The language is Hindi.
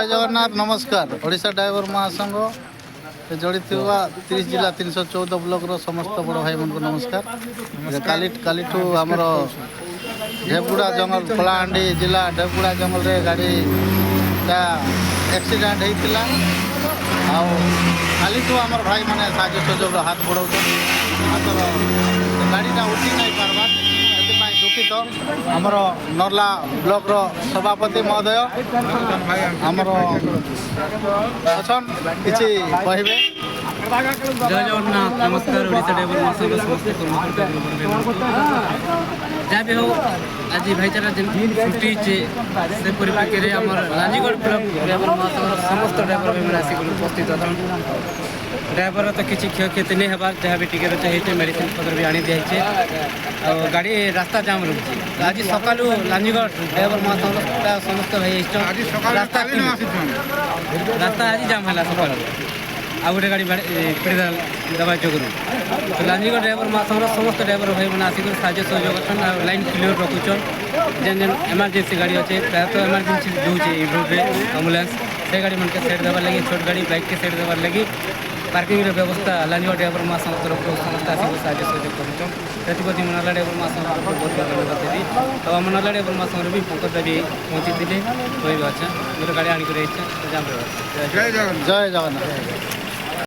जय जगन्नाथ नमस्कार। ओडिशा ड्राइवर महासंघ जड़ित 30 जिला 314 ब्लॉक समस्त बड़ भाई मन को नमस्कार। काली आमर ढेबुड़ा जंगल कलाहांडी जिला ढेबुड़ा जंगल रे गाड़ी एक्सीडेंट होता काली आमर भाई मैंने साहय सहयोग हाथ बढ़ाऊ गाड़ीटा उठी नहीं पार्बार दुखित आमर नर्ला ब्लॉक सभापति महोदय आमर अछन किछि कहबे। जय जगन्नाथ नमस्कार। ओडिशा ड्राइवर महासंघ समस्त जहाँ भी हो आज भाईचारा छुट्टी से परिप्रेक्षी में आम राजीगढ़ ब्लॉक ड्राइवर महासंघ समस्त ड्राइवर भाई मैंने आसिक उपस्थित अच्छा ड्राइवर तो किसी क्षयक्षति नहीं हबार जहाँ भी टिकेट चाहिए मेडिसिन पत्र भी आनी दिखाई और गाड़ी रास्ता जाम रोचे। आज सका लांजीगढ़ ड्राइवर महासंघ समस्त भाई रास्ता आज जाम है सका आ गए गाड़ी पीड़ा दबा चौकरू तो लांजीगढ़ ड्राइवर महासंघ समस्त ड्राइवर भाई मैंने आसिक साहय सहयोग अच्छा लाइन क्लीयर रखुचन जेन जेन इमरजेंसी गाड़ी अच्छे प्रायतः इमरजेंसी दूचे रोड एम्बुलेंस से गाड़ी मन के सेट देवार लगी छोट गाड़ी बाइक के सेट देवार लगी पार्किंग व्यवस्था लांजीगढ़ ड्राइवर महासंघ तरफ समस्त आसिक साहय सहयोग कर नर्ला ड्राइवर महासंघ बहुत बहुत धन्यवाद देवी तो आम नर्ला ड्राइवर महासंघ भी पंकज भी पहुँची थे अच्छा मोर गाड़ी आनिक जाम जय जगन्नाथ।